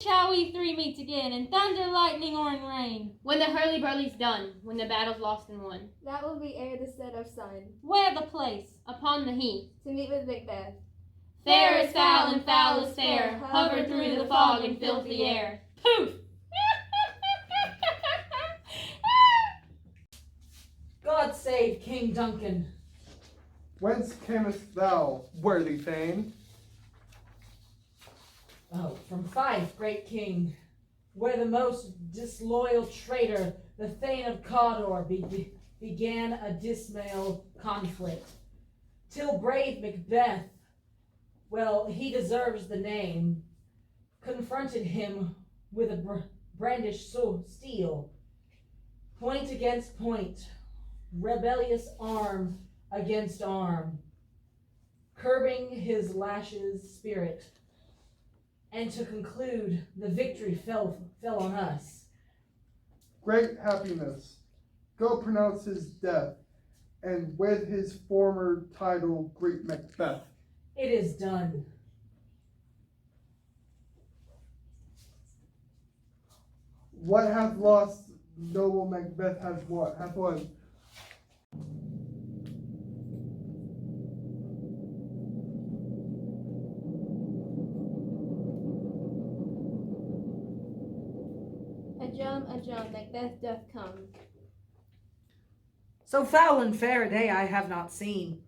Shall we three meet again in thunder, lightning, or in rain? When the hurly-burly's done, when the battle's lost and won. That will be ere the set of sun. Where the place? Upon the heath. To meet with Macbeth. Fair is foul and foul is fair, hover through the fog and filthy air. Poof! God save King Duncan. Whence camest thou, worthy Thane? Oh, from Fife, great king, where the most disloyal traitor, the Thane of Cawdor, began a dismal conflict, till brave Macbeth, well, he deserves the name, confronted him with a brandished steel, point against point, rebellious arm against arm, curbing his lashes spirit. And to conclude, the victory fell on us. Great happiness. Go pronounce his death, and with his former title greet Macbeth. It is done. What hath lost, noble Macbeth hath won. A drum, Macbeth doth come. So foul and fair a day I have not seen.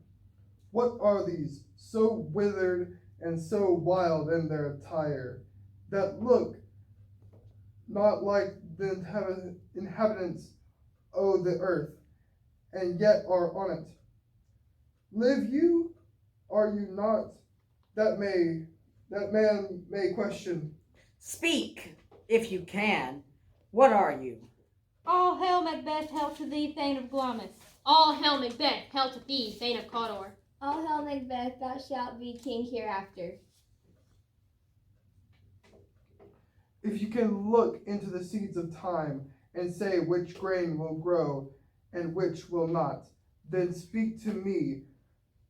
What are these, so withered and so wild in their attire, that look not like the inhabitants of the earth, and yet are on it? Live you? Are you not? That man may question. Speak, if you can. What are you? All hail Macbeth, hail to thee, Thane of Glamis. All hail Macbeth, hail to thee, Thane of Cawdor. All hail Macbeth, thou shalt be king hereafter. If you can look into the seeds of time and say which grain will grow and which will not, then speak to me,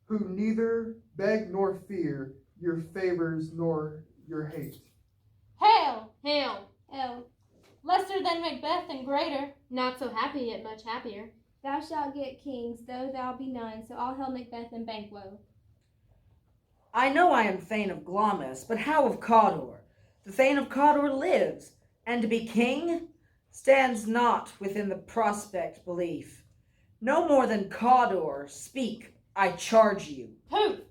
who neither beg nor fear your favors nor your hate. Hail! Hail! Hail, Lesser than Macbeth and greater. Not so happy, yet much happier. thou shalt get kings, though thou be none, so all hail Macbeth and Banquo. I know I am Thane of Glamis, but how of Cawdor? The Thane of Cawdor lives, and to be king stands not within the prospect belief. No more than Cawdor, speak, I charge you. Poof!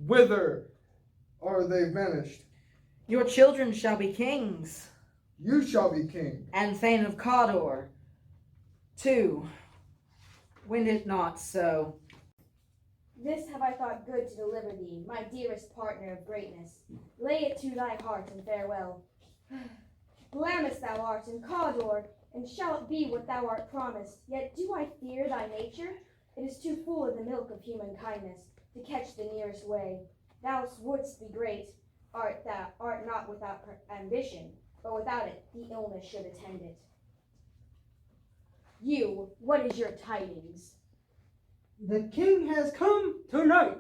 Whither are they vanished? Your children shall be kings, You shall be king. and Thane of Cawdor, too. Wend it not so. This have I thought good to deliver thee, my dearest partner of greatness. Lay it to thy heart and farewell. Glamis thou art in Cawdor, and shall it be what thou art promised. Yet do I fear thy nature? It is too full of the milk of human kindness to catch the nearest way. Thou wouldst be great, art not without ambition, but without it the illness should attend it. You, what is your tidings? The king has come tonight.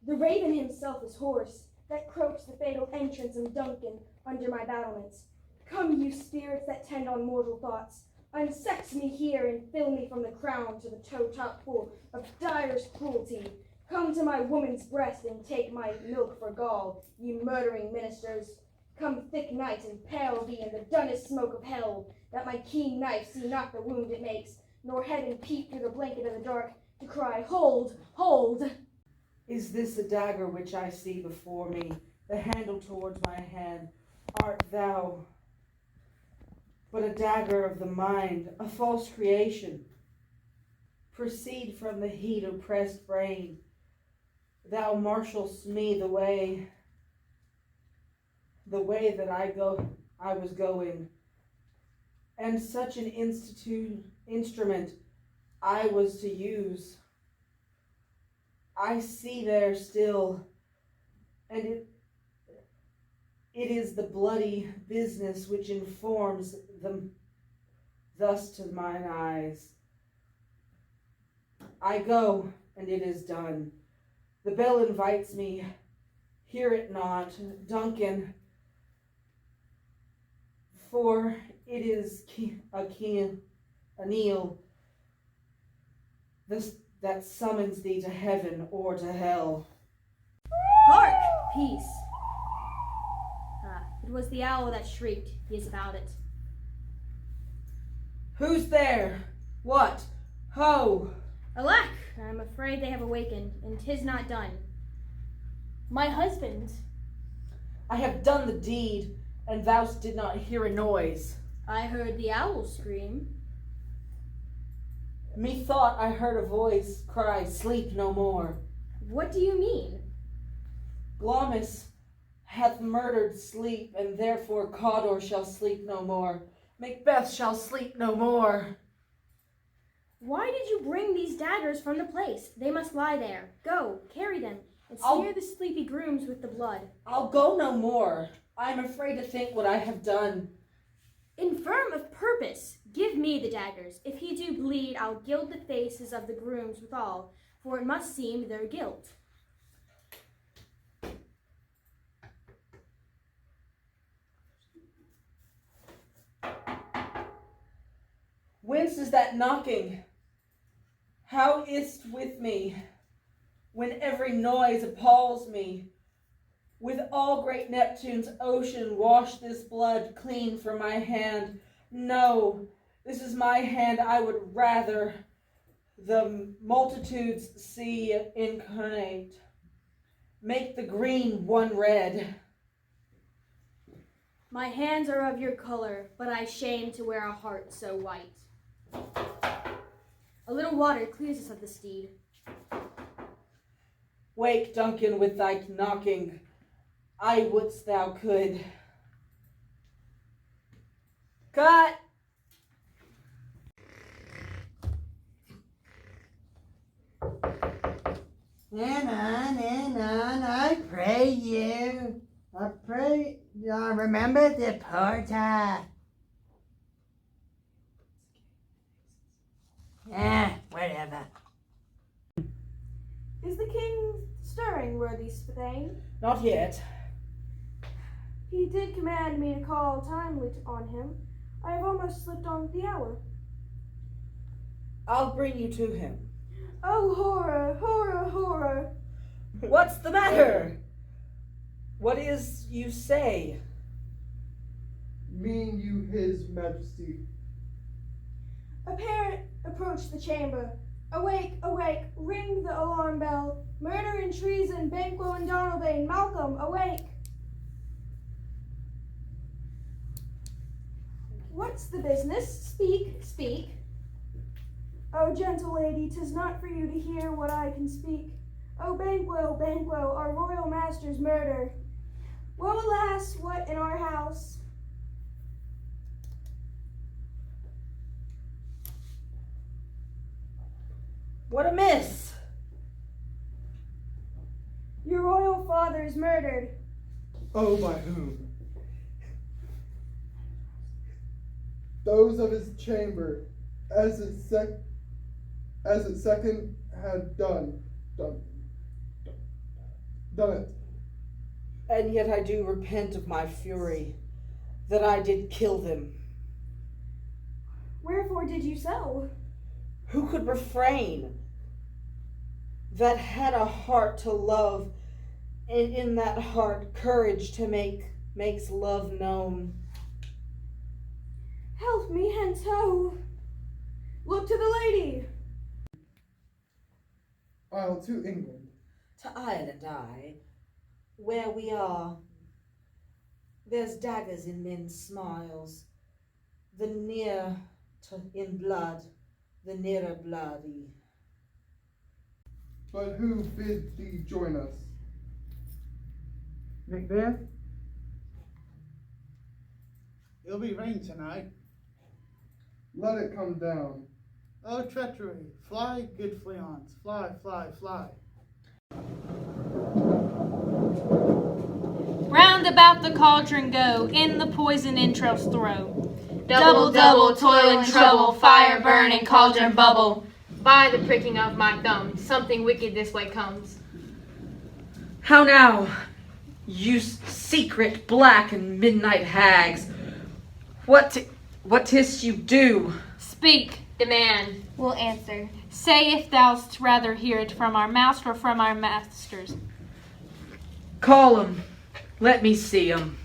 The raven himself is hoarse, that croaks the fatal entrance of Duncan under my battlements. Come, you spirits that tend on mortal thoughts, unsex me here and fill me from the crown to the toe-top full of direst cruelty. Come to my woman's breast and take my milk for gall, ye murdering ministers. Come thick night and pale thee in the dunnest smoke of hell, that my keen knife see not the wound it makes, nor heaven peep through the blanket of the dark to cry, hold, hold. Is this a dagger which I see before me, the handle towards my hand? Art thou but a dagger of the mind, a false creation? Proceed from the heat oppressed brain. Thou marshalst me the way that I was going, and such an instrument I was to use. I see there still, and it is the bloody business which informs them thus to mine eyes. I go, and it is done. The bell invites me, hear it not, Duncan, for it is a kneel that summons thee to heaven or to hell. Hark! Peace. It was the owl that shrieked. He is about it. Who's there? What? Ho! Alack! I'm afraid they have awakened, and 'tis not done. My husband. I have done the deed, and thou did not hear a noise. I heard the owl scream. Methought I heard a voice cry, sleep no more. What do you mean? Glamis hath murdered sleep, and therefore Cawdor shall sleep no more. Macbeth shall sleep no more. Why did you bring these daggers from the place? They must lie there. Go, carry them, and smear the sleepy grooms with the blood. I'll go no more. I am afraid to think what I have done. Infirm of purpose, give me the daggers. If he do bleed, I'll gild the faces of the grooms withal, for it must seem their guilt. Whence is that knocking? How is't with me, when every noise appalls me? With all great Neptune's ocean wash this blood clean from my hand. No, this is my hand I would rather the multitudes see incarnate. Make the green one red. My hands are of your color, but I shame to wear a heart so white. A little water clears us of the steed. Wake, Duncan, with thy knocking. I wouldst thou could. Cut! And on, I pray you. I pray you remember the porter. Whatever. Is the king stirring, worthy Spain? Not yet. He did command me to call timely on him. I have almost slipped on the hour. I'll bring you to him. Oh, horror, horror, horror. What's the matter? What is you say? Mean you, His Majesty? A parent approached the chamber. Awake, awake, ring the alarm bell. Murder and treason, Banquo and Donalbain. Malcolm, awake. What's the business? Speak, speak. Oh, gentle lady, 'tis not for you to hear what I can speak. Oh, Banquo, Banquo, our royal master's murder. Woe, alas, what in our house? What amiss? Your royal father is murdered. Oh, by whom? Those of his chamber, as it second had done it. And yet I do repent of my fury, that I did kill them. Wherefore did you so? Who could refrain? That had a heart to love, and in that heart courage to makes love known. Help me hence, ho! Look to the lady! I'll to England. To Ireland I, where we are. There's daggers in men's smiles, the near in blood, the nearer bloody. But who bid thee join us? Macbeth? It'll be rain tonight. Let it come down. Oh, treachery. Fly, good fleance. Fly, fly, fly. Round about the cauldron go, in the poison entrails throw. Double, double, toil and trouble, fire burn and cauldron bubble. By the pricking of my thumb, something wicked this way comes. How now, you secret black and midnight hags? What 'tis you do? Speak, demand. We'll answer. Say if thou'st rather hear it from our master or from our masters. Call 'em. Let me see 'em.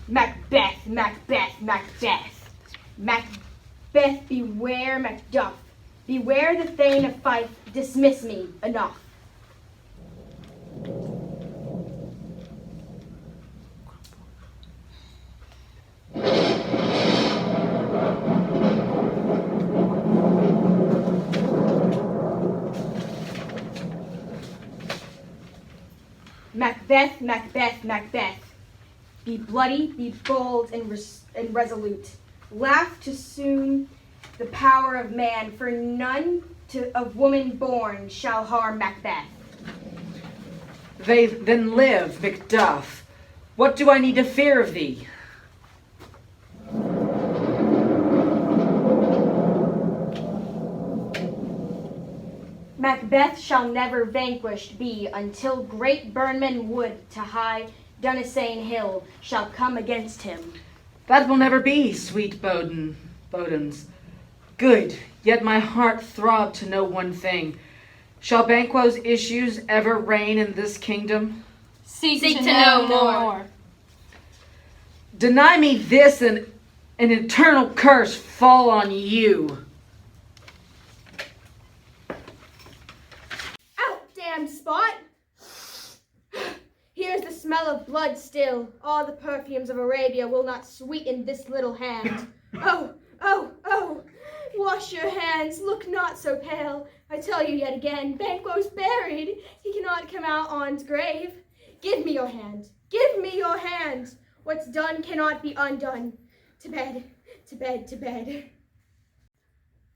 Macbeth, Macbeth, Macbeth. Macbeth, beware Macduff. Beware the Thane of Fife. Dismiss me. Enough. Macbeth, Macbeth, Macbeth. Be bloody, be bold, and resolute. Laugh to soon the power of man, for none of woman born shall harm Macbeth. They then live, Macduff. What do I need to fear of thee? Macbeth shall never vanquished be until great Burnman Wood to high Dunesane Hill shall come against him. That will never be, sweet Bodens. Good, yet my heart throbbed to know one thing. Shall Banquo's issues ever reign in this kingdom? Seek to know more. Deny me this, and an eternal curse fall on you. Out, damned spot! Here's the smell of blood still. All the perfumes of Arabia will not sweeten this little hand. Oh, oh, oh! Wash your hands, look not so pale. I tell you yet again, Banquo's buried. He cannot come out on's grave. Give me your hand, give me your hand. What's done cannot be undone. To bed, to bed, to bed.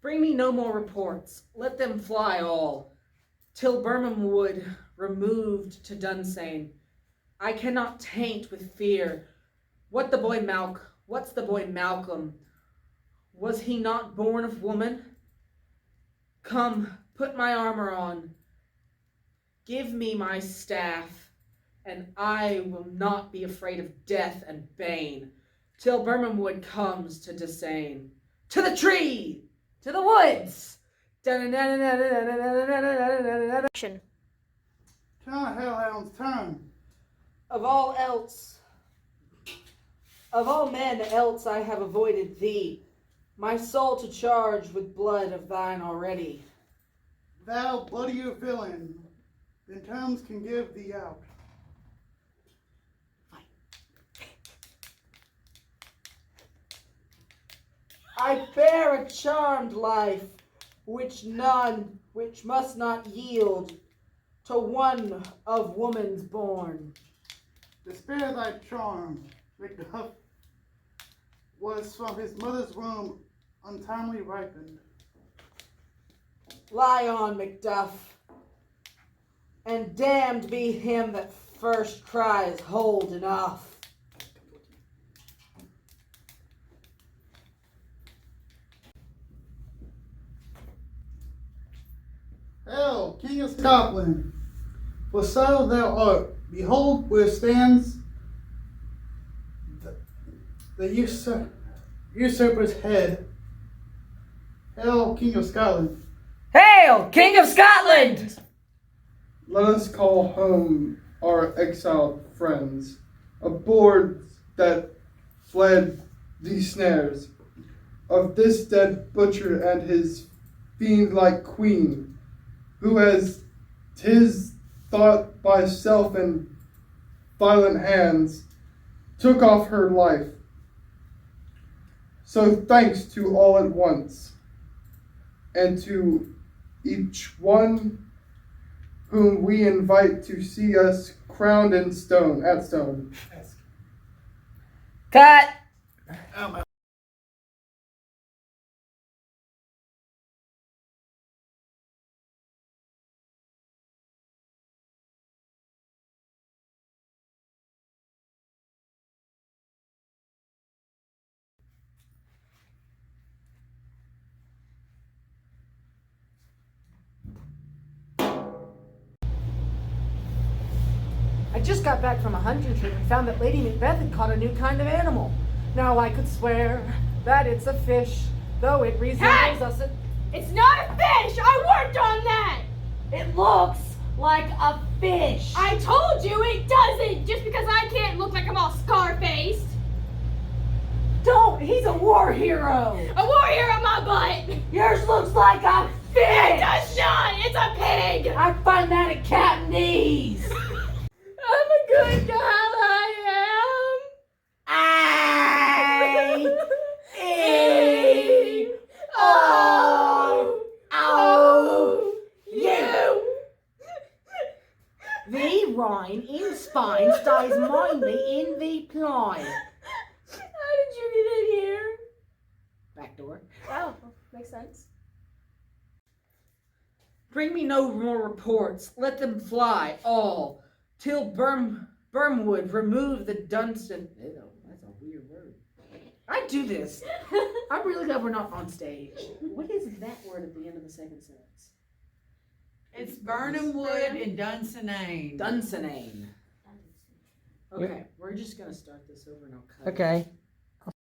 Bring me no more reports. Let them fly all. Till Birmingham Wood removed to Dunsane, I cannot taint with fear. What's the boy Malcolm? Was he not born of woman? Come, put my armor on. Give me my staff, and I will not be afraid of death and bane, till Birmingham comes to Dunsane. To the tree! To the woods! Turn, hellhounds, turn. Of all men else I have avoided thee, my soul to charge with blood of thine already. Thou bloodier villain, then terms can give thee out. I bear a charmed life, which must not yield to one of woman's born. The spirit of thy charm, Macduff, was from his mother's womb untimely ripened. Lie on, Macduff, and damned be him that first cries, hold enough. Hail, King of Scotland, for so thou art. Behold where stands the usurper's head. Hail, King of Scotland. Hail, King of Scotland! Let us call home our exiled friends, aboard that fled these snares of this dead butcher and his fiend-like queen, who as 'tis thought by self and violent hands took off her life. So thanks to all at once, and to each one whom we invite to see us crowned at stone. Cut! I just got back from a hunting trip and found that Lady Macbeth had caught a new kind of animal. Now I could swear that it's a fish, though it resembles us. It's not a fish! I worked on that! It looks like a fish. I told you it doesn't! Just because I can't look like I'm all scar-faced. Don't! He's a war hero. A war hero, my butt! Yours looks like a fish. It does not! It's a pig! I find that at Cantonese. I'm a good gal, I am! The Rhine in spine stays mindly in the ply. How did you get in here? Back door. Oh, makes sense. Bring me no more reports. Let them fly, all, till Bermwood remove the Dunstan. Ew, that's a weird word. I do this. I'm really glad we're not on stage. What is that word at the end of the second sentence? It's Burnham Wood and Dunsinane. Dunsinane. Okay, we're just gonna start this over and I'll cut it. Okay.